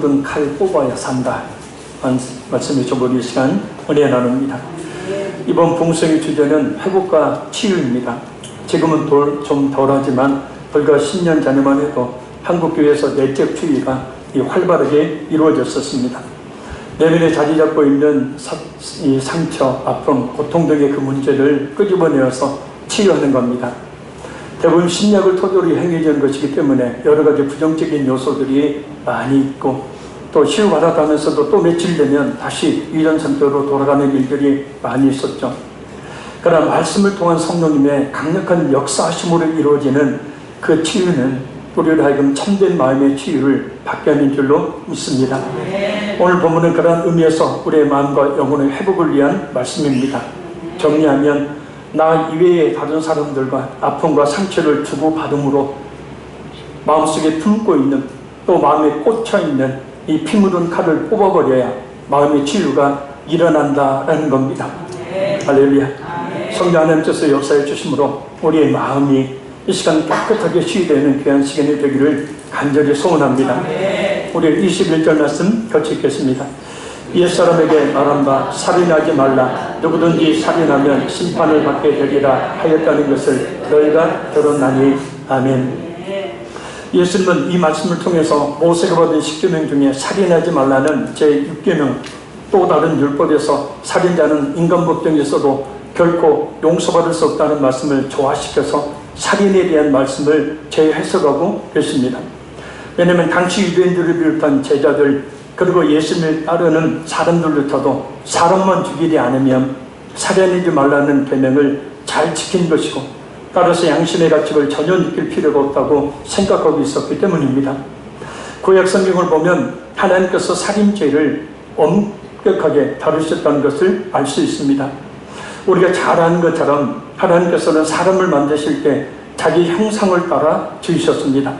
묻은 칼 뽑아야 산다. 말씀을 좀 우리 시간 은혜 나눕니다. 이번 봉성의 주제는 회복과 치유입니다. 지금은 좀 덜하지만 불과 10년 전에만 해도 한국교회에서 내적 치유가 활발하게 이루어졌었습니다. 내면에 자리 잡고 있는 이 상처, 아픔, 고통 등의 그 문제를 끄집어내어서 치유하는 겁니다. 대부분 심리학을 토대로 행해지는 것이기 때문에 여러 가지 부정적인 요소들이 많이 있고, 또 치유받았다면서도 또 며칠 되면 다시 이런 상태로 돌아가는 일들이 많이 있었죠. 그러나 말씀을 통한 성령님의 강력한 역사하심으로 이루어지는 그 치유는 우리를 하여금 참된 마음의 치유를 받게 하는 줄로 믿습니다. 오늘 본문은 그러한 의미에서 우리의 마음과 영혼의 회복을 위한 말씀입니다. 정리하면 나 이외의 다른 사람들과 아픔과 상처를 주고받음으로 마음속에 품고 있는, 또 마음에 꽂혀있는 이 피 묻은 칼을 뽑아버려야 마음의 치유가 일어난다라는 겁니다. 할렐루야. 성령 하나님께서 역사해 주심으로 우리의 마음이 이 시간 깨끗하게 치유되는 귀한 시간이 되기를 간절히 소원합니다. 우리 21절 말씀 같이 읽겠습니다. 옛사람에게 말한 바 살인하지 말라. 누구든지 살인하면 심판을 받게 되리라 하였다는 것을 너희가 들었나니. 아멘. 예수님은 이 말씀을 통해서 모세가 받은 10계명 중에 살인하지 말라는 제6계명, 또 다른 율법에서 살인자는 인간법정에서도 결코 용서받을 수 없다는 말씀을 조화시켜서 살인에 대한 말씀을 재해석하고 계십니다. 왜냐하면 당시 유대인들을 비롯한 제자들, 그리고 예수님을 따르는 사람들조차도 사람만 죽이지 않으면 살인하지 말라는 계명을 잘 지킨 것이고, 따라서 양심의 가책을 전혀 느낄 필요가 없다고 생각하고 있었기 때문입니다. 구약 성경을 보면 하나님께서 살인죄를 엄격하게 다루셨다는 것을 알 수 있습니다. 우리가 잘 아는 것처럼 하나님께서는 사람을 만드실 때 자기 형상을 따라 지으셨습니다.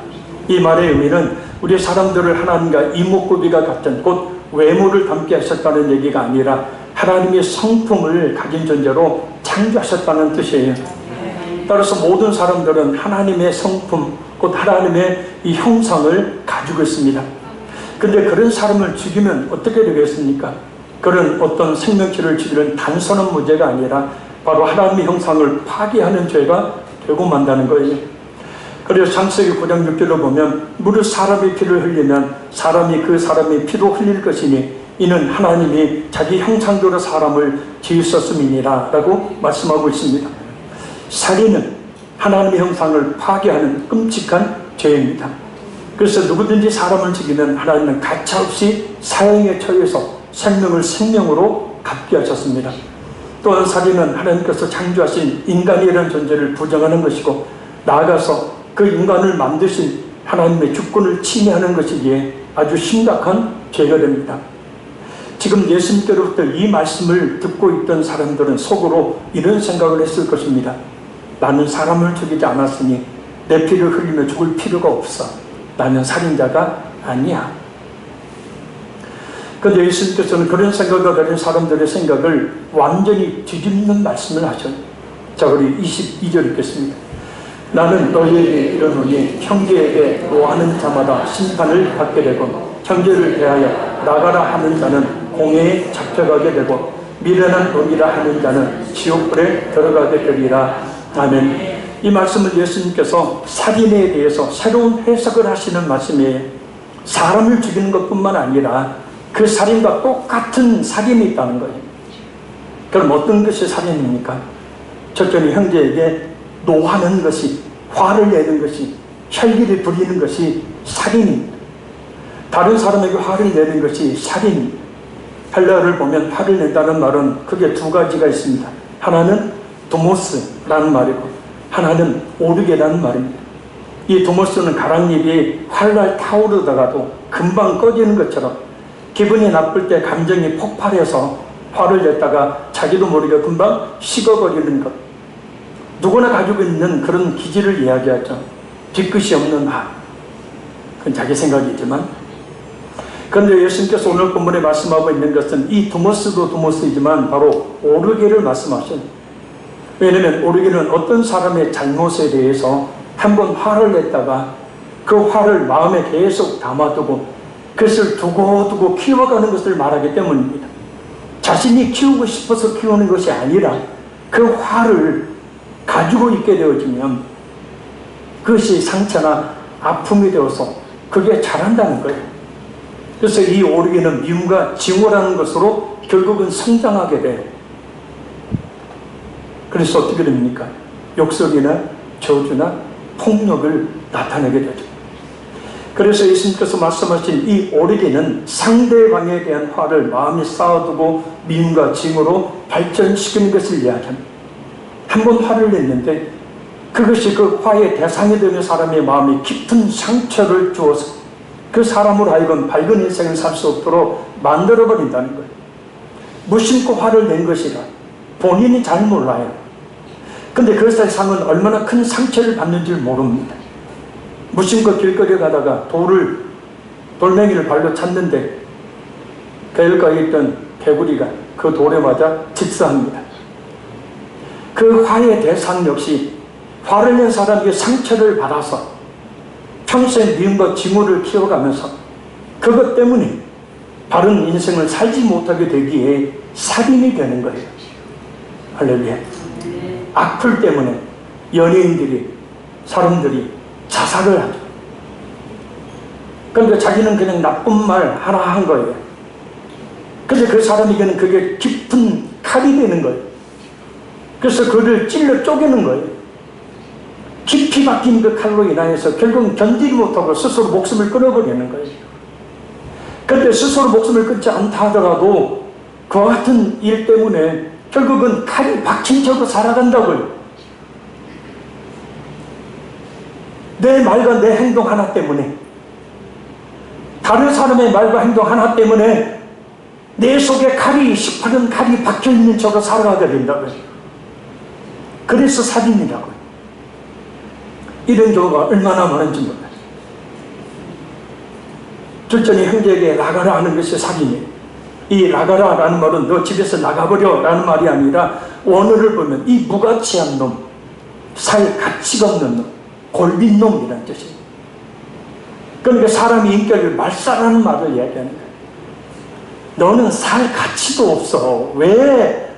이 말의 의미는 우리 사람들을 하나님과 이목구비가 같은, 곧 외모를 닮게 하셨다는 얘기가 아니라 하나님의 성품을 가진 존재로 창조하셨다는 뜻이에요. 따라서 모든 사람들은 하나님의 성품, 곧 하나님의 이 형상을 가지고 있습니다. 그런데 그런 사람을 죽이면 어떻게 되겠습니까? 그런 어떤 생명체를 죽이는 단순한 문제가 아니라 바로 하나님의 형상을 파괴하는 죄가 되고 만다는 거예요. 그래서 창세기 9장 6절로 보면 무릇 사람의 피를 흘리면 사람이 그 사람의 피도 흘릴 것이니 이는 하나님이 자기 형상대로 사람을 지으셨음이니라 라고 말씀하고 있습니다. 살인은 하나님의 형상을 파괴하는 끔찍한 죄입니다. 그래서 누구든지 사람을 죽이면 하나님은 가차없이 사형에 처해서 생명을 생명으로 갚게 하셨습니다. 또한 살인은 하나님께서 창조하신 인간이라는 존재를 부정하는 것이고, 나아가서 그 인간을 만드신 하나님의 주권을 침해하는 것이기에 아주 심각한 죄가 됩니다. 지금 예수님께로부터 이 말씀을 듣고 있던 사람들은 속으로 이런 생각을 했을 것입니다. 나는 사람을 죽이지 않았으니 내 피를 흘리며 죽을 필요가 없어. 나는 살인자가 아니야. 그런데 예수님께서는 그런 생각을 가진 사람들의 생각을 완전히 뒤집는 말씀을 하셔요. 자, 우리 22절 읽겠습니다. 나는 너희에게 이르노니 형제에게 노하는 자마다 심판을 받게 되고, 형제를 대하여 나가라 하는 자는 공회에 잡혀가게 되고, 미련한 놈이라 하는 자는 지옥불에 들어가게 되리라. 아멘. 이 말씀을 예수님께서 살인에 대해서 새로운 해석을 하시는 말씀이에요. 사람을 죽이는 것뿐만 아니라 그 살인과 똑같은 살인이 있다는 거예요. 그럼 어떤 것이 살인입니까? 첫째는 형제에게 노하는 것이, 화를 내는 것이, 혈기를 부리는 것이 살인입니다. 다른 사람에게 화를 내는 것이 살인입니다. 헬라어를 보면 화를 낸다는 말은 크게 두 가지가 있습니다. 하나는 도모스라는 말이고, 하나는 오르게라는 말입니다. 이 도모스는 가랑잎이 활활 타오르다가도 금방 꺼지는 것처럼 기분이 나쁠 때 감정이 폭발해서 화를 냈다가 자기도 모르게 금방 식어버리는 것. 누구나 가지고 있는 그런 기질을 이야기하죠. 뒤끝이 없는 화. 그건 자기 생각이지만, 그런데 예수님께서 오늘 본문에 말씀하고 있는 것은 이 도모스도 도모스이지만 바로 오르게를 말씀하셔요. 왜냐하면 오르게는 어떤 사람의 잘못에 대해서 한번 화를 냈다가 그 화를 마음에 계속 담아두고 그것을 두고두고 키워가는 것을 말하기 때문입니다. 자신이 키우고 싶어서 키우는 것이 아니라 그 화를 가지고 있게 되어지면 그것이 상처나 아픔이 되어서 그게 자란다는 거예요. 그래서 이 오르기는 미움과 징후라는 것으로 결국은 성장하게 돼요. 그래서 어떻게 됩니까? 욕설이나 저주나 폭력을 나타내게 되죠. 그래서 예수님께서 말씀하신 이 오르기는 상대방에 대한 화를 마음에 쌓아두고 미움과 징후로 발전시키는 것을 이야기합니다. 한번 화를 냈는데 그것이 그 화의 대상이 되는 사람의 마음에 깊은 상처를 주어서 그 사람으로 하여금 밝은 인생을 살 수 없도록 만들어버린다는 거예요. 무심코 화를 낸 것이라 본인이 잘 몰라요. 근데 그 세상은 얼마나 큰 상처를 받는지 모릅니다. 무심코 길거리에 가다가 돌멩이를 발로 찼는데 길가에 있던 개구리가 그 돌에 맞아 직사합니다. 그 화의 대상 역시 화를 낸 사람이 상처를 받아서 평생 미움과 징후를 키워가면서 그것 때문에 바른 인생을 살지 못하게 되기에 살인이 되는 거예요. 할렐루야. 악플 때문에 연예인들이, 사람들이 자살을 하죠. 그러니까 자기는 그냥 나쁜 말 하나 한 거예요. 근데 그 사람에게는 그게 깊은 칼이 되는 거예요. 그래서 그를 찔러 쪼개는 거예요. 깊이 박힌 그 칼로 인하여서 결국은 견디지 못하고 스스로 목숨을 끊어버리는 거예요. 그런데 스스로 목숨을 끊지 않다 하더라도 그와 같은 일 때문에 결국은 칼이 박힌 채로 살아간다고요. 내 말과 내 행동 하나 때문에, 다른 사람의 말과 행동 하나 때문에 내 속에 시퍼런 칼이 박혀있는 채로 살아가게 된다고요. 그래서 살인이라고요. 이런 경우가 얼마나 많은지 몰라요. 절전히 형제에게 나가라 하는 것이 살인이에요. 이 나가라라는 말은 너 집에서 나가버려 라는 말이 아니라 원어를 보면 이 무가치한 놈, 살 가치가 없는 놈, 골빈놈이라는 뜻이에요. 그러니까 사람이 인격을 말살하는 말을 이야기하는 거예요. 너는 살 가치도 없어. 왜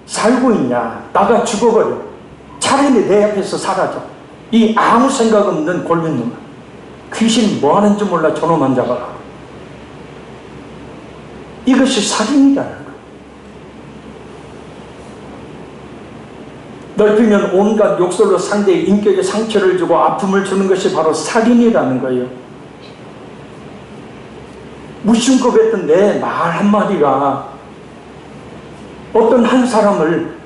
살고 있냐? 나가 죽어버려. 차라리 내 앞에서 사라져. 이 아무 생각 없는 골빈놈. 귀신 뭐 하는지 몰라 저놈만 잡아라. 이것이 살인이라는 거예요. 넓히면 온갖 욕설로 상대의 인격에 상처를 주고 아픔을 주는 것이 바로 살인이라는 거예요. 무심코 뱉은 내 말 한마디가 어떤 한 사람을,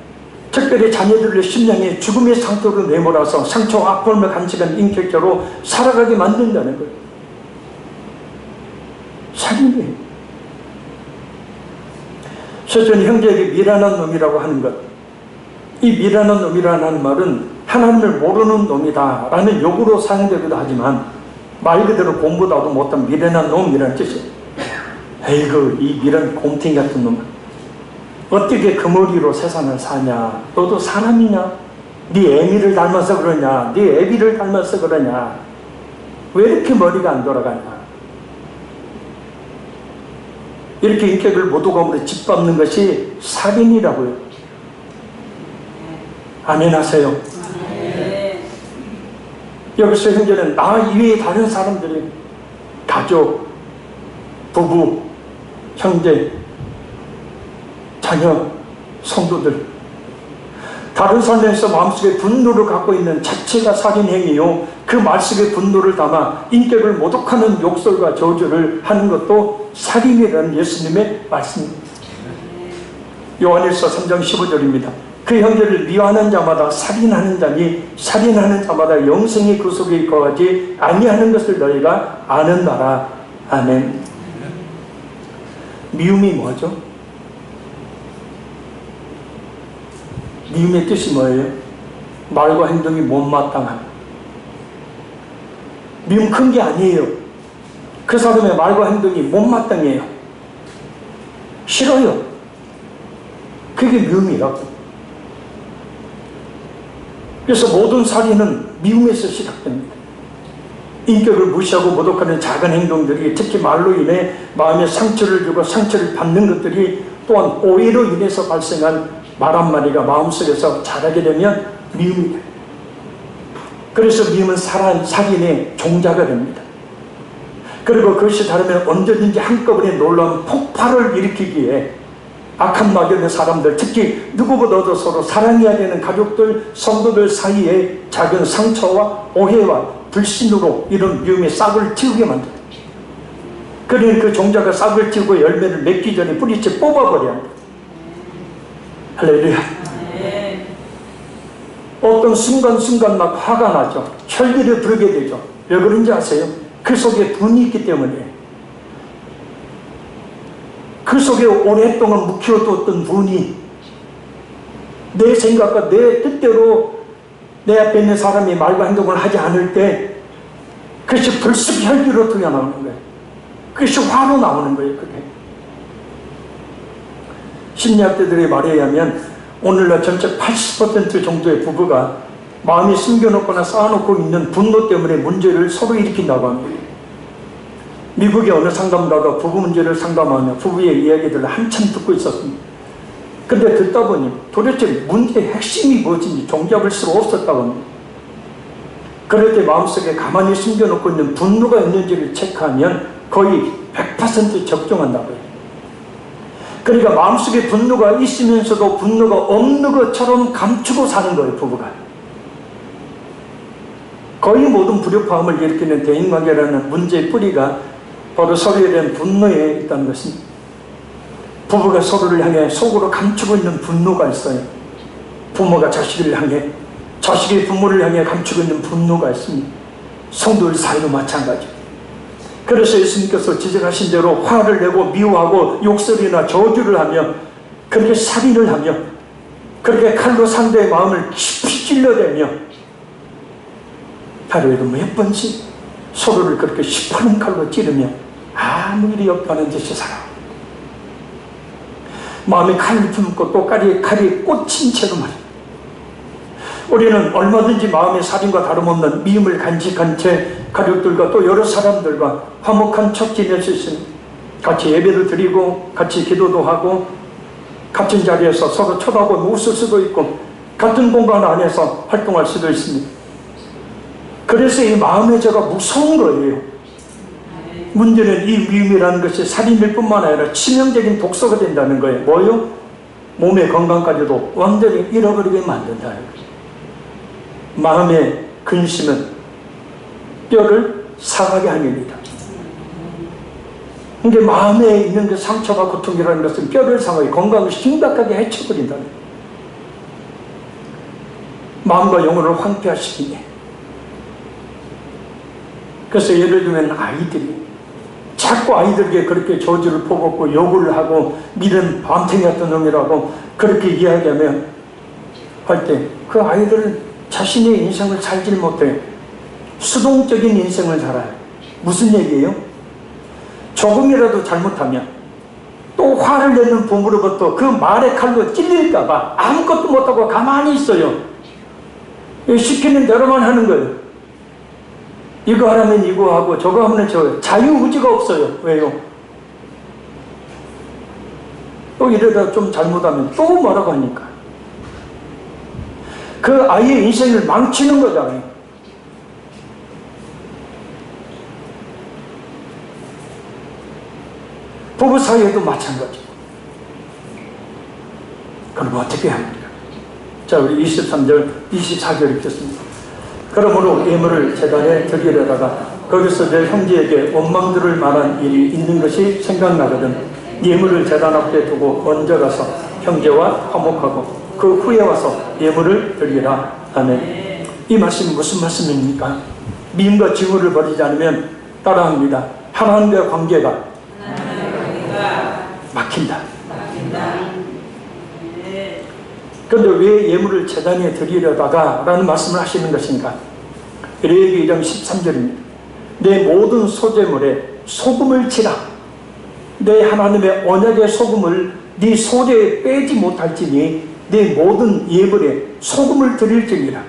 특별히 자녀들의 심령에 죽음의 상태로 내몰아서 상처와 아픔을 간직한 인격자로 살아가게 만든다는 거예요. 살인이에요. 서전히 형제에게 미련한 놈이라고 하는 것, 이 미련한 놈이라는 말은 하나님을 모르는 놈이다 라는 욕으로 사용되기도 하지만 말 그대로 공부도 못한 미련한 놈이라는 뜻이에요. 에이그 이 미련 곰탱이 같은 놈, 어떻게 그 머리로 세상을 사냐? 너도 사람이냐? 네 애미를 닮아서 그러냐? 네 애비를 닮아서 그러냐? 왜 이렇게 머리가 안 돌아가냐? 이렇게 인격을 모독함으로 짓밟는 것이 살인이라고요. 아멘 하세요. 여기서 현재는 나 이외의 다른 사람들이, 가족, 부부, 형제, 자녀, 성도들, 다른 사람에서 마음속에 분노를 갖고 있는 자체가 살인행위요, 그 말씀에 분노를 담아 인격을 모독하는 욕설과 저주를 하는 것도 살인이라는 예수님의 말씀입니다. 요한일서 3장 15절입니다. 그 형제를 미워하는 자마다 살인하는 자니 살인하는 자마다 영생이 그 속에 거하지 아니하는 것을 너희가 아는 나라. 아멘. 미움이 뭐죠? 미움의 뜻이 뭐예요? 말과 행동이 못마땅함. 미움 큰 게 아니에요. 그 사람의 말과 행동이 못마땅해요. 싫어요. 그게 미움이라고. 그래서 모든 살인은 미움에서 시작됩니다. 인격을 무시하고 모독하는 작은 행동들이, 특히 말로 인해 마음에 상처를 주고 상처를 받는 것들이 또한 오해로 인해서 발생한 말 한마디가 마음속에서 자라게 되면 미움이 돼요. 그래서 미움은 살인의 종자가 됩니다. 그리고 그것이 다르면 언제든지 한꺼번에 놀라운 폭발을 일으키기에 악한 막연한 사람들, 특히 누구보다도 서로 사랑해야 되는 가족들, 성도들 사이에 작은 상처와 오해와 불신으로 이런 미움의 싹을 틔우게 만듭니다. 그러니 그 종자가 싹을 틔우고 열매를 맺기 전에 뿌리채 뽑아버려야 합니다. 할렐루야. 어떤 순간순간 막 화가 나죠. 혈기를 부르게 되죠. 왜 그런지 아세요? 그 속에 분이 있기 때문에. 그 속에 오랫동안 묵혀뒀던 분이 내 생각과 내 뜻대로 내 앞에 있는 사람이 말과 행동을 하지 않을 때 그것이 불쑥 혈기로 튀어나오는 거예요. 그것이 화로 나오는 거예요. 그게. 심리학자들의 말에 의하면 오늘날 전체 80% 정도의 부부가 마음에 숨겨놓거나 쌓아놓고 있는 분노 때문에 문제를 서로 일으킨다고 합니다. 미국의 어느 상담가가 부부 문제를 상담하며 부부의 이야기들을 한참 듣고 있었습니다. 근데 듣다 보니 도대체 문제의 핵심이 무엇인지 종잡을 수가 없었다고 합니다. 그럴 때 마음속에 가만히 숨겨놓고 있는 분노가 있는지를 체크하면 거의 100% 적중한다고 해요. 그러니까 마음속에 분노가 있으면서도 분노가 없는 것처럼 감추고 사는 거예요, 부부가. 거의 모든 불협화음을 일으키는 대인관계라는 문제의 뿌리가 바로 서로에 대한 분노에 있다는 것입니다. 부부가 서로를 향해 속으로 감추고 있는 분노가 있어요. 부모가 자식을 향해, 자식이 부모를 향해 감추고 있는 분노가 있습니다. 성도들 사이도 마찬가지. 그래서 예수님께서 지적하신 대로 화를 내고 미워하고 욕설이나 저주를 하며 그렇게 살인을 하며 그렇게 칼로 상대의 마음을 깊이 찔러대며 하루에도 몇 번씩 서로를 그렇게 시퍼런 칼로 찌르며 아무 일이 없다는 듯이 살아. 마음에 칼을 품고 또 칼이 꽂힌 채로 말이야. 우리는 얼마든지 마음의 살인과 다름없는 미움을 간직한 채 가족들과 또 여러 사람들과 화목한 척 지낼 수 있습니다. 같이 예배를 드리고 같이 기도도 하고 같은 자리에서 서로 쳐다보고 웃을 수도 있고 같은 공간 안에서 활동할 수도 있습니다. 그래서 이 마음의 죄가 무서운 거예요. 문제는 이 미움이라는 것이 살인일 뿐만 아니라 치명적인 독소가 된다는 거예요. 뭐요? 몸의 건강까지도 완전히 잃어버리게 만든다는 거예요. 마음의 근심은 뼈를 상하게 합니다. 그러니까 마음에 있는 그 상처와 고통이라는 것은 뼈를 상하게, 건강을 심각하게 해쳐버린다는 거예요. 마음과 영혼을 황폐화시키네. 그래서 예를 들면 아이들이 자꾸 아이들에게 그렇게 저주를 퍼붓고 욕을 하고 니는 밤탱이 같은 놈이라고 그렇게 이야기하면 할 때 그 아이들은 자신의 인생을 살질 못해 수동적인 인생을 살아요. 무슨 얘기예요? 조금이라도 잘못하면 또 화를 내는 부모로부터 그 말의 칼로 찔릴까봐 아무것도 못하고 가만히 있어요. 시키는 대로만 하는 거예요. 이거 하라면 이거 하고 저거 하면 저거. 자유의지가 없어요. 왜요? 또 이러다 좀 잘못하면 또 뭐라고 하니까. 그 아이의 인생을 망치는 거잖아요. 부부 사이에도 마찬가지. 그럼 어떻게 합니까? 자, 우리 23절, 24절 읽겠습니다. 그러므로 예물을 제단에 드리려다가 거기서 내 형제에게 원망 들을 만한 일이 있는 것이 생각나거든 예물을 제단 앞에 두고 먼저 가서 형제와 화목하고 그 후에 와서 예물을 드리라. 아멘. 이 말씀이 무슨 말씀입니까? 미움과 증오를 버리지 않으면 따라합니다. 하나님과의 관계가 막힌다. 그런데 왜 예물을 제단에 드리려다가 라는 말씀을 하시는 것인가? 레위기 2장 13절입니다. 내 모든 소재물에 소금을 치라. 내 하나님의 언약의 소금을 네 소재에 빼지 못할지니 내 모든 예물에 소금을 드릴지니라.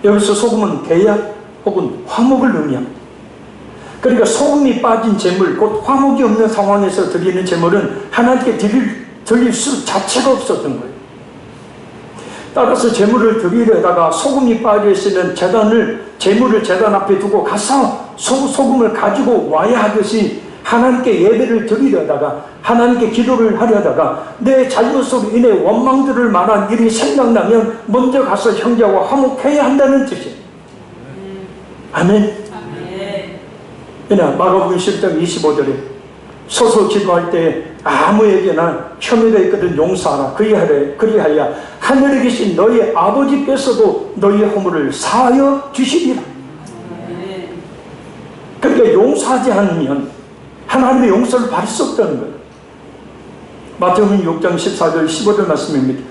여기서 소금은 개약 혹은 화목을 의미합니다. 그러니까 소금이 빠진 제물, 곧 화목이 없는 상황에서 드리는 제물은 하나님께 드릴 수 자체가 없었던 거예요. 따라서 제물을 드리려다가 소금이 빠져 있는 제물을 제단 앞에 두고 가서 소금을 가지고 와야 하듯이 하나님께 예배를 드리려다가 하나님께 기도를 하려다가 내 잘못으로 인해 원망들을 만한 일이 생각나면 먼저 가서 형제와 화목해야 한다는 뜻이에요. 아멘. 마가복음 10장 25절에 서서 기도할 때 아무에게나 혐의가 있거든 용서하라. 그리하여 하늘에 계신 너희 아버지께서도 너희의 허물을 사하여 주시리라. 그러니까 용서하지 않으면 하나님의 용서를 받을 수 없다는 거예요. 마태복음 6장 14절 15절 말씀입니다.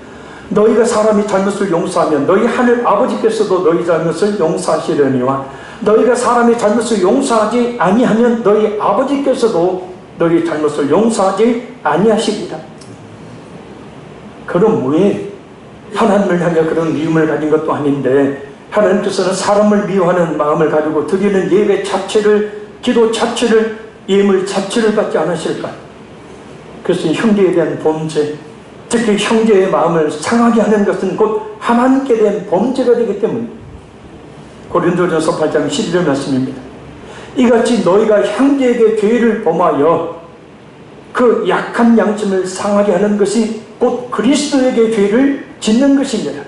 너희가 사람이 잘못을 용서하면 너희 하늘 아버지께서도 너희 잘못을 용서하시려니와 너희가 사람의 잘못을 용서하지 아니하면 너희 아버지께서도 너희 잘못을 용서하지 아니하시리라. 그럼 왜 하나님을 향해 그런 미움을 가진 것도 아닌데 하나님께서는 사람을 미워하는 마음을 가지고 드리는 예배 자체를, 기도 자체를, 예물 자체를 받지 않으실까? 그것은 형제에 대한 범죄, 특히 형제의 마음을 상하게 하는 것은 곧 하나님께 대한 범죄가 되기 때문입니다. 고린도전서 8장 11절 말씀입니다. 이같이 너희가 형제에게 죄를 범하여 그 약한 양심을 상하게 하는 것이 곧 그리스도에게 죄를 짓는 것입니다.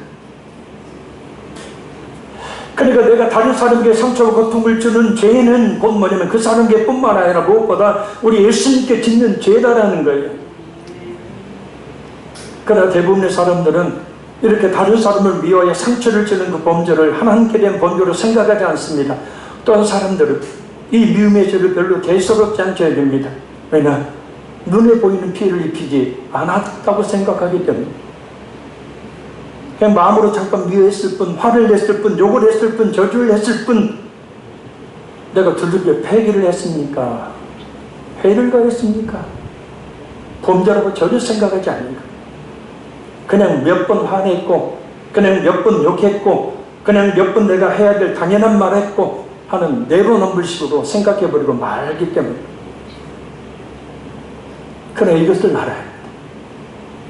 그러니까 내가 다른 사람에게 상처와 고통을 주는 죄는 곧 뭐냐면 그 사람에게 뿐만 아니라 무엇보다 우리 예수님께 짓는 죄다라는 거예요. 그러나 대부분의 사람들은 이렇게 다른 사람을 미워해 상처를 주는 그 범죄를 하나님께 대한 범죄로 생각하지 않습니다. 또한 사람들은 이 미움의 죄를 별로 대수롭지 않게 됩니다. 왜냐? 눈에 보이는 피해를 입히지 않았다고 생각하기 때문에 그냥 마음으로 잠깐 미워했을 뿐, 화를 냈을 뿐, 욕을 했을 뿐, 저주를 했을 뿐 내가 두들겨 패기를 했습니까? 회를 가했습니까? 범죄라고 전혀 생각하지 않으니까 그냥 몇 번 화냈고 그냥 몇 번 욕했고 그냥 몇 번 내가 해야 될 당연한 말 했고 하는 내로남불식으로 생각해버리고 말기 때문에 그러나 이것을 알아야 합니다.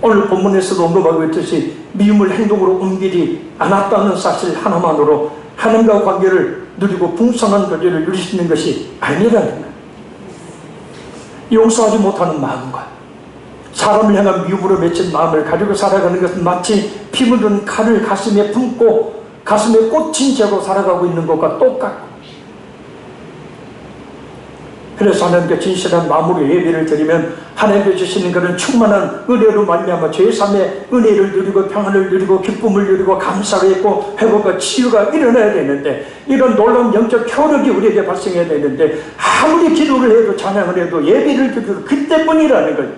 오늘 본문에서도 언급하고 있듯이 미움을 행동으로 옮기지 않았다는 사실 하나만으로 하나님과 관계를 누리고 풍성한 관계를 누릴 수 있는 것이 아니라는 거예요. 용서하지 못하는 마음과 사람을 향한 미움으로 맺힌 마음을 가지고 살아가는 것은 마치 피 묻은 칼을 가슴에 품고 가슴에 꽂힌 채로 살아가고 있는 것과 똑같고 그래서 하나님께 진실한 마음으로 예배를 드리면 하나님께 주시는 그런 충만한 은혜로 말미암아 죄사함의 은혜를 누리고 평안을 누리고 기쁨을 누리고 감사를 했고 회복과 치유가 일어나야 되는데 이런 놀라운 영적 효력이 우리에게 발생해야 되는데 아무리 기도를 해도 찬양을 해도 예배를 드려도 그때뿐이라는 거예요.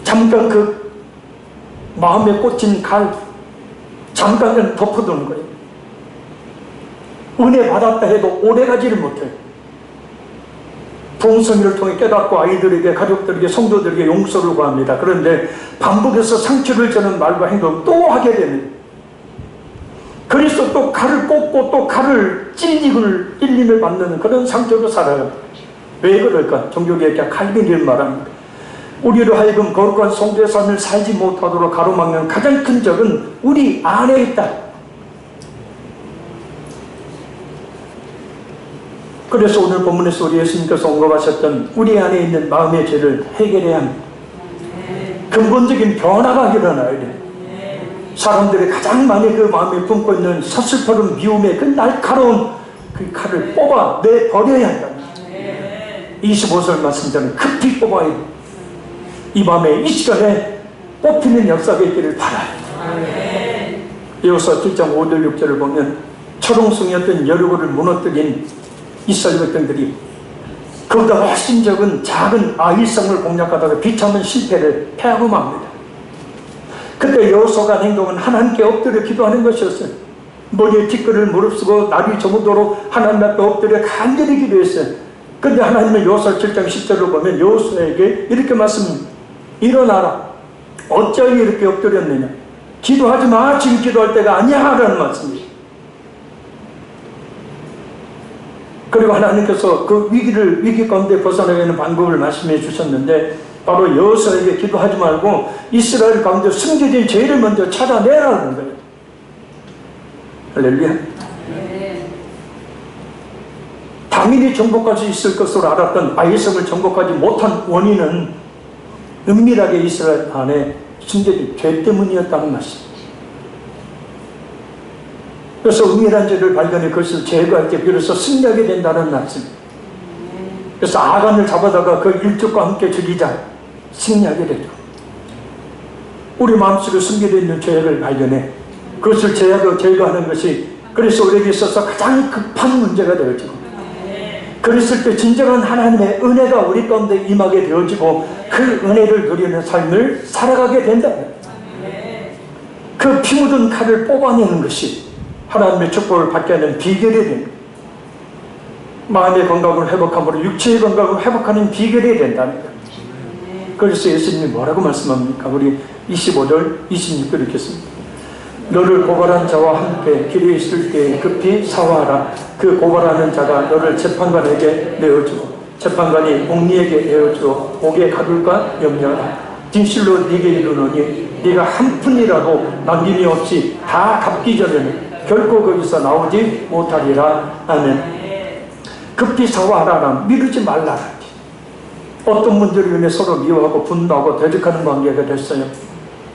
잠깐 그 마음에 꽂힌 칼 잠깐은 덮어두는 거예요. 은혜 받았다 해도 오래가지를 못해요. 부흥성회를 통해 깨닫고 아이들에게 가족들에게 성도들에게 용서를 구합니다. 그런데 반복해서 상처를 주는 말과 행동을 또 하게 되는 그래서 또 칼을 꽂고 또 칼을 찔림을 받는 그런 상처로 살아요. 왜 그럴까? 종교개혁자 칼빈이 말합니다. 우리로 하여금 거룩한 성도의 삶을 살지 못하도록 가로막는 가장 큰 적은 우리 안에 있다. 그래서 오늘 본문에서 우리 예수님께서 언급하셨던 우리 안에 있는 마음의 죄를 해결해야 합니다. 근본적인 변화가 일어나야 돼요. 사람들이 가장 많이 그 마음에 품고 있는 서슬퍼른 미움의 그 날카로운 그 칼을 뽑아 내버려야 한다. 25절 말씀대로 급히 뽑아야 돼요. 이 밤에 이 시간에 뽑히는 역사가 있기를 바라요. 여호수아 7장 5절 6절을 보면 초롱성이었던 여리고를 무너뜨린 이스라엘 백성들이 그보다 훨씬 적은 작은 아이성을 공략하다가 비참한 실패를 패하고 맙니다. 그때 여호수아가 행동은 하나님께 엎드려 기도하는 것이었어요. 머리에 티끌을 무릅쓰고 나비 저무도록 하나님 앞에 엎드려 간절히 기도했어요. 그런데 하나님은 여호수아 7장 10절을 보면 여호수아에게 이렇게 말씀합니다. 일어나라. 어찌하여 이렇게 엎드렸느냐. 기도하지 마. 지금 기도할 때가 아니야. 라는 말씀이에요. 그리고 하나님께서 그 위기 가운데 벗어나가는 방법을 말씀해 주셨는데, 바로 여호수아에게 기도하지 말고 이스라엘 가운데 숨겨진 죄를 먼저 찾아내라는 거예요. 할렐루야. 당연히 정복할 수 있을 것으로 알았던 아이성을 정복하지 못한 원인은 은밀하게 이스라엘 안에 숨겨진 죄 때문이었다는 말씀입니다. 그래서 은밀한 죄를 발견해 그것을 제거할 때 비로소 승리하게 된다는 말씀입니다. 그래서 아간을 잡아다가 그 일족과 함께 죽이자 승리하게 되죠. 우리 마음속에 숨겨져 있는 죄를 발견해 그것을 제거하는 것이 그래서 우리에게 있어서 가장 급한 문제가 되어지고, 그랬을 때 진정한 하나님의 은혜가 우리 가운데 임하게 되어지고 그 은혜를 누리는 삶을 살아가게 된다. 그 피 묻은 칼을 뽑아내는 것이 하나님의 축복을 받게 하는 비결이 됩니다. 마음의 건강을 회복함으로 육체의 건강을 회복하는 비결이 된다는 거예요. 그래서 예수님이 뭐라고 말씀합니까? 우리 25절 26절 읽겠습니다. 너를 고발한 자와 함께 길에 있을 때 급히 사화하라. 그 고발하는 자가 너를 재판관에게 내어주고 재판관이 옥리에게 내어주어 옥에 가둘까 염려하라. 진실로 네게 이르노니 네가 한 푼이라도 남김이 없이 다 갚기 전에는 결코 거기서 나오지 못하리라. 아멘. 급히 사화하라. 미루지 말라. 어떤 분들이 인해 서로 미워하고 분노하고 대적하는 관계가 됐어요.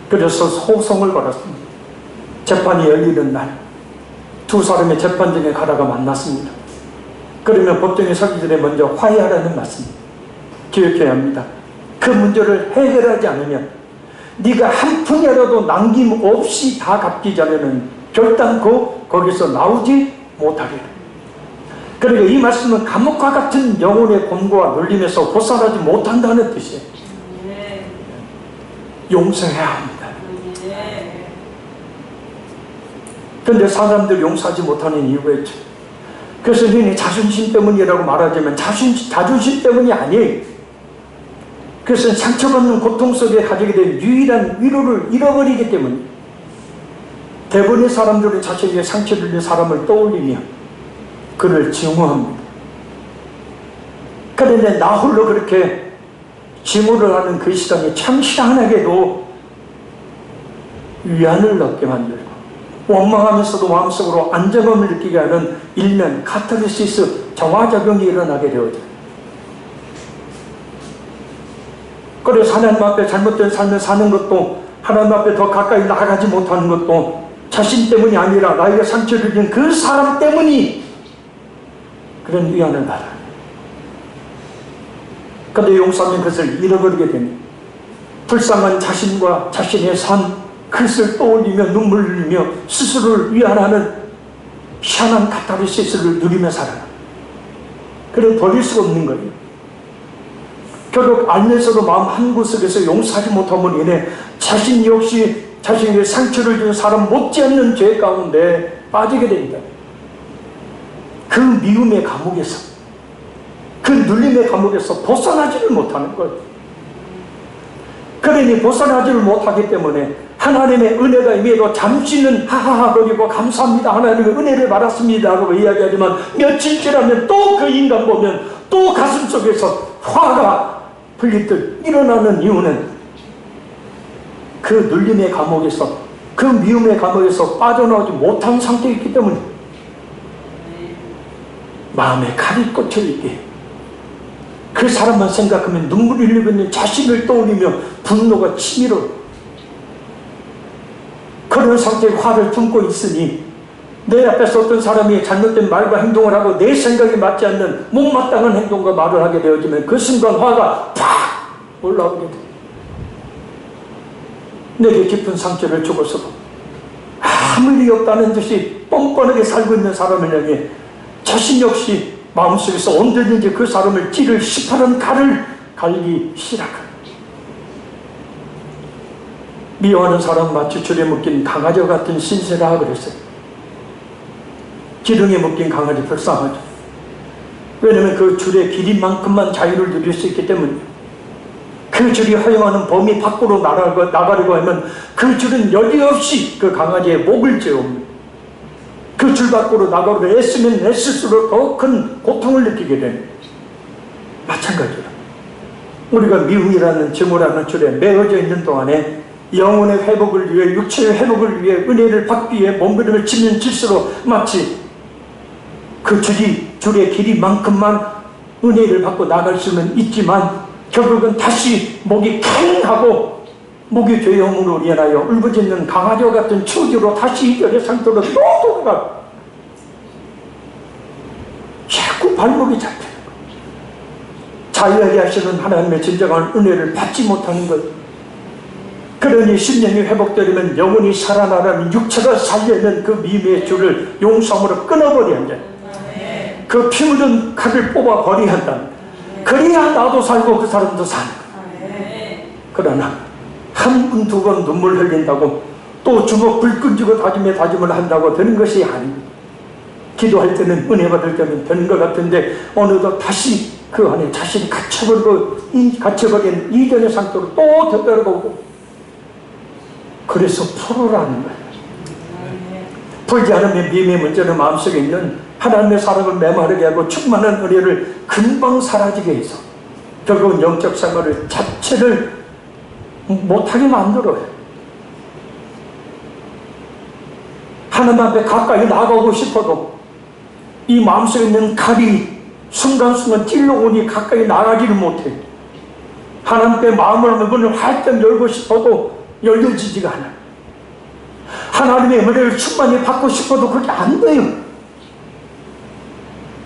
그래서 소송을 걸었습니다. 재판이 열리는 날 두 사람의 재판정에 가다가 만났습니다. 그러면 법정에 서기 전에 먼저 화해하라는 말씀 기억해야 합니다. 그 문제를 해결하지 않으면 네가 한 푼이라도 남김없이 다 갚기 전에는 결단코 거기서 나오지 못하리라. 그러니까 이 말씀은 감옥과 같은 영혼의 곤고와 눌림에서 벗어나지 못한다는 뜻이에요. 용서해야 합니다. 그런데 사람들 용서하지 못하는 이유가 있죠. 그래서 흔히 자존심 때문이라고 말하자면 자존심 때문이 아니에요. 그래서 상처받는 고통 속에 가지게 된 유일한 위로를 잃어버리기 때문에 대부분의 사람들은 자신에게 상처를 준 사람을 떠올리며 그를 증오합니다. 그런데 나 홀로 그렇게 증오를 하는 그 시간이 참 희한하게도 위안을 얻게 만들고 원망하면서도 마음속으로 안정감을 느끼게 하는 일면 카타르시스 정화작용이 일어나게 되어져요. 그래서 하나님 앞에 잘못된 삶을 사는 것도 하나님 앞에 더 가까이 나아가지 못하는 것도 자신 때문이 아니라 나에게 상처를 준 그 사람 때문이 그런 위안을 받아요. 그런데 용서하면 그것을 잃어버리게 됩니다. 불쌍한 자신과 자신의 삶 그것을 떠올리며 눈물을 흘리며 스스로를 위안하는 희한한 카타르시스를 누리며 살아요. 그래 버릴 수가 없는 거예요. 결국 알면서도 마음 한구석에서 용서하지 못함으로 인해 자신 역시 자신에게 상처를 준 사람 못지않는 죄 가운데 빠지게 됩니다. 그 미움의 감옥에서 그 눌림의 감옥에서 벗어나지를 못하는 거예요. 그러니 벗어나지를 못하기 때문에 하나님의 은혜가 임해도 잠시는 하하하 거리고 감사합니다 하나님의 은혜를 받았습니다 하고 이야기하지만 며칠 지나면 또 그 인간 보면 또 가슴속에서 화가 풀리듯 일어나는 이유는 그 눌림의 감옥에서 그 미움의 감옥에서 빠져나오지 못한 상태에 있기 때문에 마음에 칼이 꽂혀있게 그 사람만 생각하면 눈물이 흘리고 있는 자신을 떠올리며 분노가 치밀어 그런 상태의 화를 품고 있으니 내 앞에서 어떤 사람이 잘못된 말과 행동을 하고 내 생각에 맞지 않는 못마땅한 행동과 말을 하게 되어지면 그 순간 화가 팍 올라오게 돼. 내게 깊은 상처를 주고서도 아무 일이 없다는 듯이 뻔뻔하게 살고 있는 사람을 향해 자신 역시 마음속에서 언제든지 그 사람을 찌를 시퍼런 칼을 갈기 시작합니다. 미워하는 사람 마치 줄에 묶인 강아지와 같은 신세라 그랬어요. 기둥에 묶인 강아지 불쌍하죠. 왜냐하면 그 줄의 길이만큼만 자유를 누릴 수 있기 때문에 그 그 줄이 허용하는 범위 밖으로 나가려고 하면 그 줄은 여지없이 그 강아지의 목을 째옵니다. 그 줄 밖으로 나가려고 애쓰면 애쓸수록 더 큰 고통을 느끼게 됩니다. 마찬가지로 우리가 미움이라는 증오라는 줄에 매어져 있는 동안에 영혼의 회복을 위해, 육체의 회복을 위해, 은혜를 받기 위해 몸부림을 치면 칠수록 마치 그 줄의 길이만큼만 은혜를 받고 나갈 수는 있지만 결국은 다시 목이 캥하고 목이 죄형으로 인하여 울부짖는 강아지와 같은 처지로 다시 이전의 상태로 또 돌아가고 자꾸 발목이 잡히는 거예요. 자유하게 하시는 하나님의 진정한 은혜를 받지 못하는 것. 그러니 심령이 회복되려면 영혼이 살아나려면 육체가 살려는 그 미미의 줄을 용서함으로 끊어버려야 한다. 그 피 묻은 칼을 뽑아버려야 한다. 그래야 나도 살고 그 사람도 사는 거야. 그러나 한 번, 두 번 눈물 흘린다고 또 주먹 불끈 쥐고 다짐을 한다고 되는 것이 아닙니다. 기도할 때는 은혜 받을 때는 되는 것 같은데 어느덧 다시 그 안에 자신이 갇혀버린 이전의 상태로 또 되돌아오고 그래서 풀어라는 거예요. 풀지 않으면 미미의 문제는 마음속에 있는 하나님의 사랑을 메마르게 하고 충만한 은혜를 금방 사라지게 해서 결국은 영적 생활을 자체를 못하게 만들어요. 하나님 앞에 가까이 나가고 싶어도 이 마음속에 있는 칼이 순간순간 찔러오니 가까이 나가지를 못해. 하나님께 마음을 문을 활짝 열고 싶어도 열려지지가 않아. 하나님의 은혜를 충만히 받고 싶어도 그게 안 돼요.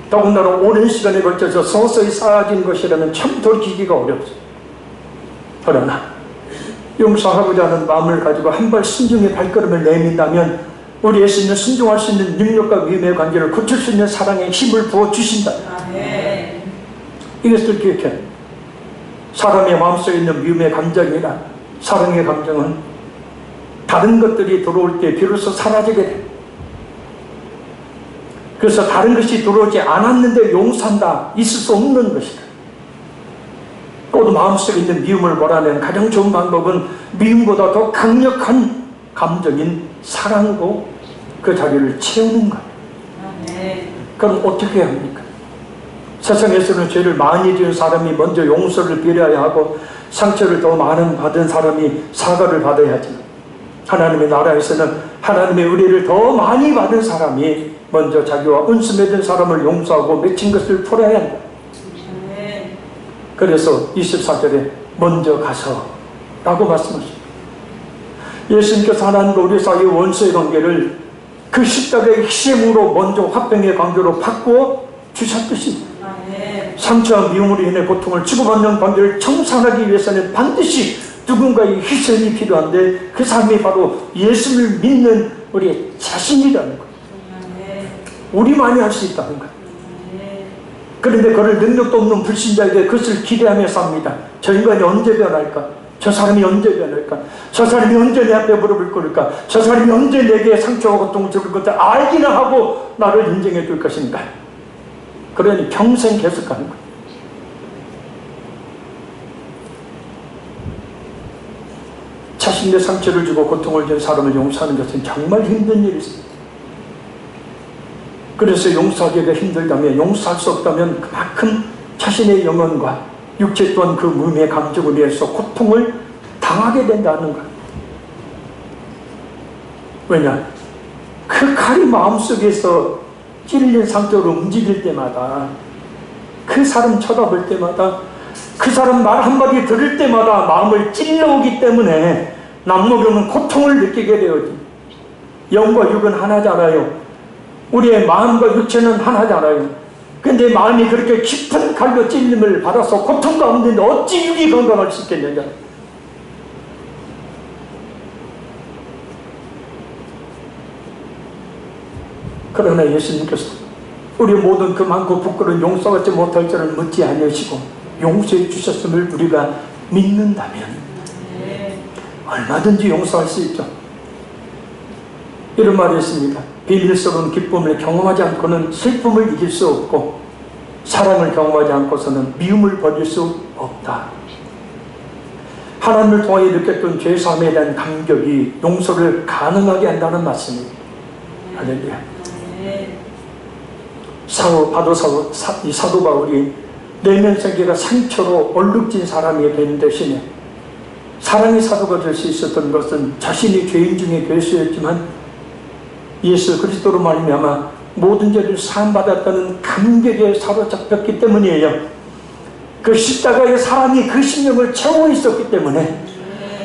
더군다나 오랜 시간에 걸쳐서 서서히 쌓아진 것이라면 참 돌이키기가 어렵죠. 그러나 용서하고자 하는 마음을 가지고 한 발 순종의 발걸음을 내민다면 우리의 수 있는 순종할 수 있는 능력과 위험의 관계를 고칠 수 있는 사랑의 힘을 부어주신다. 이것을 기억해. 사람의 마음속에 있는 미움의 감정이나 사랑의 감정은 다른 것들이 들어올 때 비로소 사라지게 돼. 그래서 다른 것이 들어오지 않았는데 용서한다. 있을 수 없는 것이다. 또 마음속에 있는 미움을 몰아내는 가장 좋은 방법은 미움보다 더 강력한 감정인 사랑으로 그 자리를 채우는 거예요. 그럼 어떻게 해야 합니까? 세상에서는 죄를 많이 지은 사람이 먼저 용서를 빌어야 하고 상처를 더 많은 받은 사람이 사과를 받아야지. 하나님의 나라에서는 하나님의 의뢰를 더 많이 받은 사람이 먼저 자기와 은수 맺은 사람을 용서하고 맺힌 것을 풀어야 한다. 그래서 24절에 먼저 가서 라고 말씀하십니다. 예수님께서 하나님과 우리 사이의 원수의 관계를 그 십자가의 희생으로 먼저 화평의 관계로 바꾸어 주셨듯이 상처와 미움으로 인해 고통을 주고받는 관계를 청산하기 위해서는 반드시 누군가의 희생이 필요한데 그 사람이 바로 예수를 믿는 우리의 자신이라는 거예요. 우리만이 할 수 있다는 거예요. 그런데 그를 능력도 없는 불신자에게 그것을 기대하며 삽니다. 저 인간이 언제 변할까? 저 사람이 언제 변할까? 저 사람이 언제 내 앞에 무릎을 꿇을까? 저 사람이 언제 내게 상처와 고통을 줄 것을 알기나 하고 나를 인정해 줄 것인가? 그러니 평생 계속 가는 거예요. 자신의 상처를 주고 고통을 준 사람을 용서하는 것은 정말 힘든 일이었습니다. 그래서 용서하기가 힘들다면, 용서할 수 없다면 그만큼 자신의 영혼과 육체 또한 그 무미의 감정을 위해서 고통을 당하게 된다는 것. 왜냐? 그 칼이 마음속에서 찔린 상태로 움직일 때마다, 그 사람 쳐다볼 때마다, 그 사람 말 한마디 들을 때마다 마음을 찔러오기 때문에 남모르는 고통을 느끼게 되어지. 영과 육은 하나잖아요. 우리의 마음과 육체는 하나잖아요. 근데 마음이 그렇게 깊은 칼로 찔림을 받아서 고통 가운데 어찌 육이 건강할 수 있겠느냐. 그러나 예수님께서 우리 모든 그 많고 부끄러운 용서받지 못할 줄을 묻지 아니하시고 용서해 주셨음을 우리가 믿는다면 얼마든지 용서할 수 있죠. 이런 말이 있습니다. 비밀스러운 기쁨을 경험하지 않고는 슬픔을 이길 수 없고 사랑을 경험하지 않고서는 미움을 버릴 수 없다. 하나님을 통하여 느꼈던 죄사함에 대한 감격이 용서를 가능하게 한다는 말씀입니다. 할렐루야. 이 사도 바울이 내면 세계가 상처로 얼룩진 사람이 된 대신에 사랑의 사도가 될 수 있었던 것은 자신이 죄인 중에 괴수였지만 예수 그리스도로 말미암아 모든 죄를 사함받았다는 감격에 사로잡혔기 때문이에요. 그 십자가의 사랑이 그 심령을 채워 있었기 때문에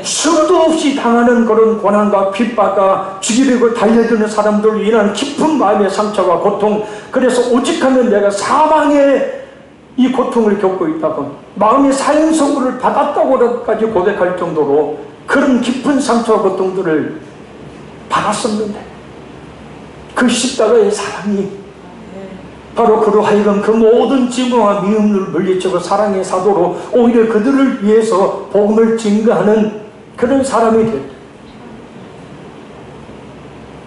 수도 없이 당하는 그런 고난과 핍박과 죽이려고 달려드는 사람들로 인한 깊은 마음의 상처와 고통, 그래서 오직하면 내가 사망의 이 고통을 겪고 있다고, 마음의 사형 선고를 받았다고까지 고백할 정도로 그런 깊은 상처와 고통들을 받았었는데, 그 십자가의 사랑이 바로 그로 하여금 그 모든 증오와 미움을 물리치고 사랑의 사도로 오히려 그들을 위해서 복음을 증거하는 그런 사람이 됐다.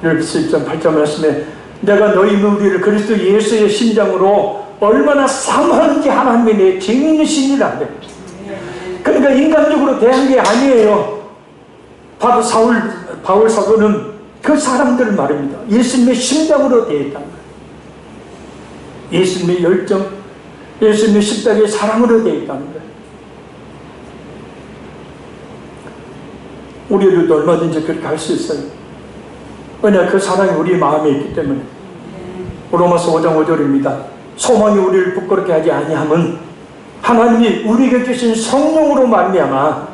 여기서 1장 8절 말씀에 내가 너희 무리를 그리스도 예수의 심장으로 얼마나 사모하는지 하나님이 내 증인이시니라. 그러니까 인간적으로 대한 게 아니에요. 바로 바울 사도는 그 사람들을 말입니다. 예수님의 심장으로 대했다는 거예요. 예수님의 열정, 예수님의 십자가의 사랑으로 대했다는 거예요. 우리들도 얼마든지 그렇게 할 수 있어요. 왜냐, 그 사랑이 우리 마음에 있기 때문에. 로마서 5장 5절입니다. 소망이 우리를 부끄럽게 하지 아니함은 하나님이 우리에게 주신 성령으로 말미암아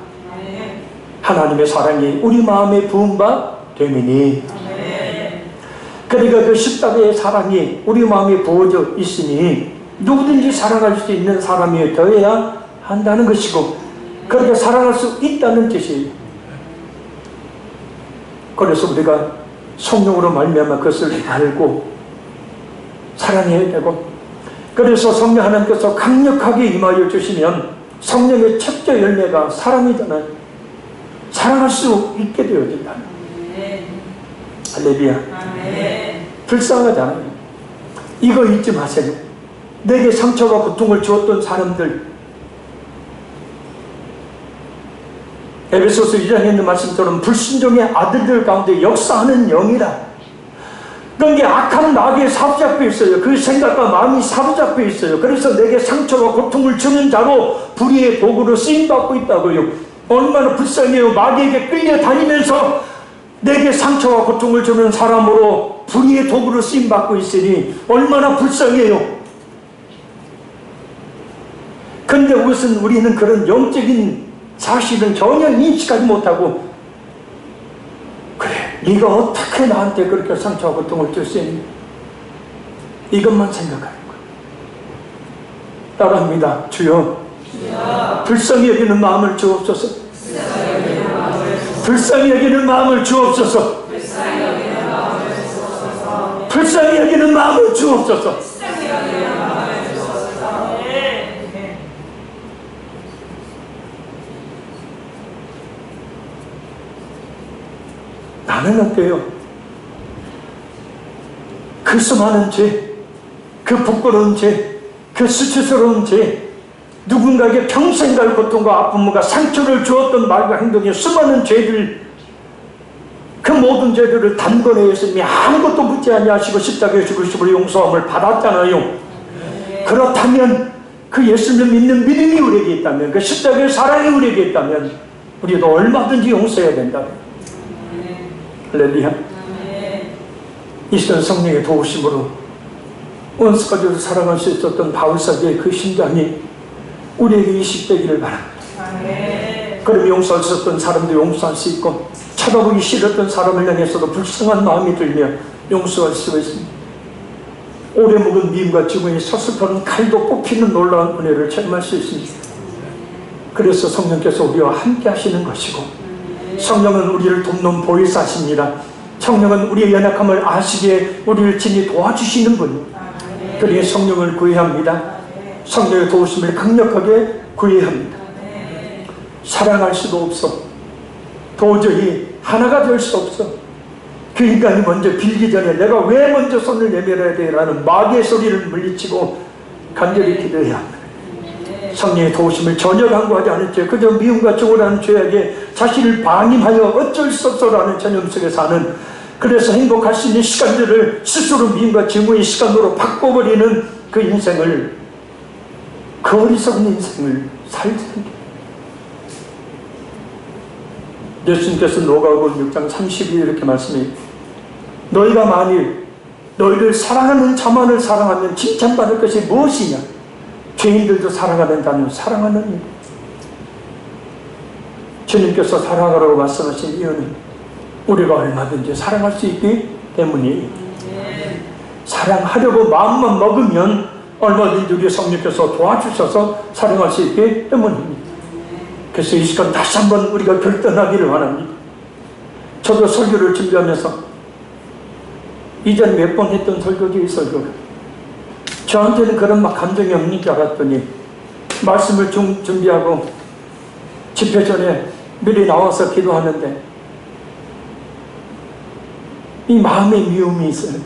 하나님의 사랑이 우리 마음에 부은 바 됨이니. 그러니까 그 십자가의 사랑이 우리 마음에 부어져 있으니 누구든지 사랑할 수 있는 사람이 되어야 한다는 것이고, 그렇게 사랑할 수 있다는 뜻이에요. 그래서 우리가 성령으로 말미암아 그것을 알고 사랑해야 되고, 그래서 성령 하나님께서 강력하게 임하여 주시면 성령의 첫째 열매가 사랑이잖아요. 사랑할 수 있게 되어진다. 할렐루야. 불쌍하잖아요. 이거 잊지 마세요. 내게 상처와 고통을 주었던 사람들, 에베소서 2장에 있는 말씀처럼 불순종의 아들들 가운데 역사하는 영이라. 그러니까 악한 마귀에 사로잡혀 있어요. 그 생각과 마음이 사로잡혀 있어요. 그래서 내게 상처와 고통을 주는 자로 불의의 도구로 쓰임받고 있다고요. 얼마나 불쌍해요. 마귀에게 끌려다니면서 내게 상처와 고통을 주는 사람으로 불의의 도구로 쓰임받고 있으니 얼마나 불쌍해요. 그런데 우리는 그런 영적인 사실은 전혀 인식하지 못하고, 그래, 네가 어떻게 나한테 그렇게 상처와 고통을 줄 수 있니? 이것만 생각하는 거예요. 따라합니다. 주여, 불쌍히 여기는 마음을 주옵소서. 불쌍히 여기는 마음을 주옵소서. 불쌍히 여기는 마음을 주옵소서. 나는 어때요? 그 수많은 죄, 그 부끄러운 죄, 그 수치스러운 죄, 누군가에게 평생 갈 고통과 아픔과 상처를 주었던 말과 행동의 수많은 죄들, 그 모든 죄들을 단번에 예수님이 아무것도 묻지 아니하시고 십자가에 죽으심으로 용서함을 받았잖아요. 그렇다면 그 예수님을 믿는 믿음이 우리에게 있다면, 그 십자가의 사랑이 우리에게 있다면 우리도 얼마든지 용서해야 된다. 할렐루야. 이 시간 성령의 도우심으로 원수까지도 사랑할 수 있었던 바울사도의 그 심장이 우리에게 이식되기를 바랍니다. 그럼 용서할 수 없던 사람도 용서할 수 있고, 쳐다보기 싫었던 사람을 향해서도 불쌍한 마음이 들며 용서할 수가 있습니다. 오래 묵은 미움과 증오에 서슬퍼는 칼도 뽑히는 놀라운 은혜를 체험할 수 있습니다. 그래서 성령께서 우리와 함께 하시는 것이고, 성령은 우리를 돕는 보혜사십니다. 성령은 우리의 연약함을 아시기에 우리를 친히 도와주시는 분입니다. 그러니 성령을 구해야 합니다. 성령의 도우심을 강력하게 구해야 합니다. 사랑할 수도 없어. 도저히 하나가 될 수 없어. 그 인간이 먼저 빌기 전에 내가 왜 먼저 손을 내밀어야 돼? 라는 마귀의 소리를 물리치고 간절히 기도해야 합니다. 성령의 도우심을 전혀 간구하지 않은 채 그저 미움과 증오라는 죄악에 자신을 방임하여 어쩔 수 없어라는 전염 속에 사는, 그래서 행복할 수 있는 시간들을 스스로 미움과 증오의 시간으로 바꿔버리는 그 인생을, 그 어리석은 인생을 살게 됩니다. 예수님께서 누가복음 6장 32 이렇게 말씀해요. 너희가 만일 너희를 사랑하는 자만을 사랑하면 칭찬받을 것이 무엇이냐? 죄인들도 사랑하는 자는 사랑하는 일. 주님께서 사랑하라고 말씀하신 이유는 우리가 얼마든지 사랑할 수 있기 때문이에요. 사랑하려고 마음만 먹으면 얼마든지 우리 성령께서 도와주셔서 사랑할 수 있기 때문입니다. 그래서 이 시간 다시 한번 우리가 결단하기를 원합니다. 저도 설교를 준비하면서 이전에 몇 번 했던 설교 중에 설교가 저한테는 그런 막 감정이 없는 줄 알았더니 말씀을 준비하고 집회 전에 미리 나와서 기도하는데 이 마음에 미움이 있어요.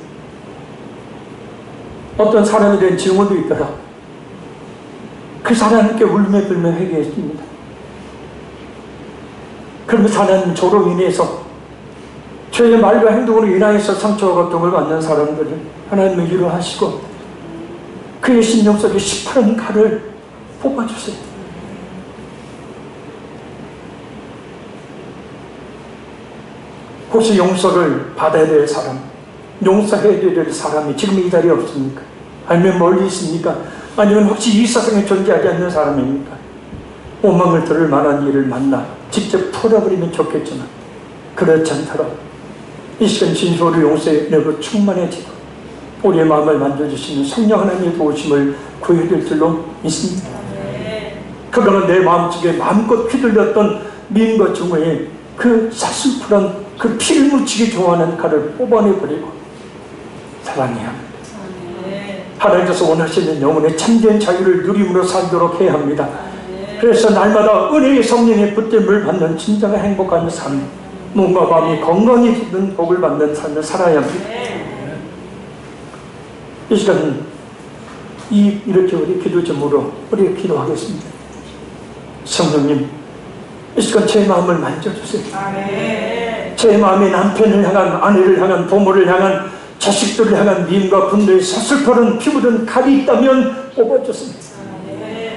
어떤 사람에 대한 증오도 있더라. 그 사람께 울며 불며 회개했습니다. 그러면서 하나님 저로 인해서 저의 말과 행동으로 인하여서 상처와 고통을 받는 사람들을 하나님을 위로하시고 그의 심령 속에 시퍼런 칼을 뽑아주세요. 혹시 용서를 받아야 될 사람, 용서해야 될 사람이 지금 이 자리에 없습니까? 아니면 멀리 있습니까? 아니면 혹시 이 세상에 존재하지 않는 사람입니까? 오망을 들을 만한 일을 만나 직접 풀어버리면 좋겠지만 그렇지 않도록 이 시간 진솔을 용서의 내로 충만해지고 우리의 마음을 만져주시는 성령 하나님의 도우심을 구해야 될 줄로 믿습니다. 그거는 내 마음속에 마음껏 휘둘렸던 미움과 증오의 그 사슬프런 그 피를 묻히기 좋아하는 칼을 뽑아내버리고 사랑해야 합니다. 하나님께서 원하시는 영혼의 참된 자유를 누림으로 살도록 해야 합니다. 그래서 날마다 은혜의 성령의 붙듦을 받는 진정한 행복한 삶, 몸과 마음이 건강히 있는 복을 받는 삶을 살아야 합니다. 이 시간은 이렇게 우리 기도 제목으로 우리 기도하겠습니다. 성령님, 이 시간 제 마음을 만져주세요. 제 마음에 남편을 향한, 아내를 향한, 부모를 향한, 자식들을 향한 미움과 분노의 서슬퍼런 피묻은 칼이 있다면 뽑아주습니다.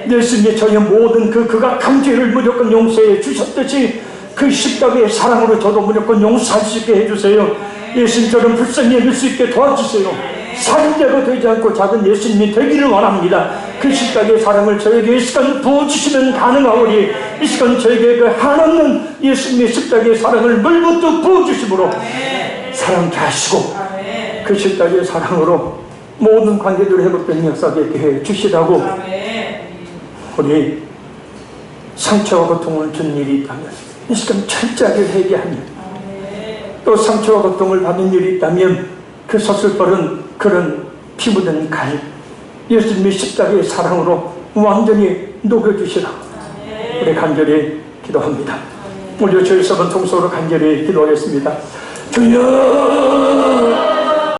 예수님의 저의 모든 그 극악한 죄를 무조건 용서해 주셨듯이 그 십자가의 사랑으로 저도 무조건 용서할 수 있게 해주세요. 예수님처럼 불쌍히 여길 수 있게 도와주세요. 살인자가 되지 않고 작은 예수님이 되기를 원합니다. 그 십자가의 사랑을 저에게 이 시간 부어주시면 가능하오니 이 시간 저에게 그 한없는 예수님의 십자가의 사랑을 물부터 부어주심으로 사랑케 하시고 그 십자가의 사랑으로 모든 관계들을 회복되는 역사되게 해주시라고 우리 상처와 고통을 준 일이 있다면 이 시간 철저하게 회개하며 또 상처와 고통을 받는 일이 있다면 그 서슬퍼른 그런 피 묻은 칼 예수님의 십자가의 사랑으로 완전히 녹여주시라고 우리 간절히 기도합니다. 우리 저희 서번 통속으로 간절히 기도하겠습니다. 주여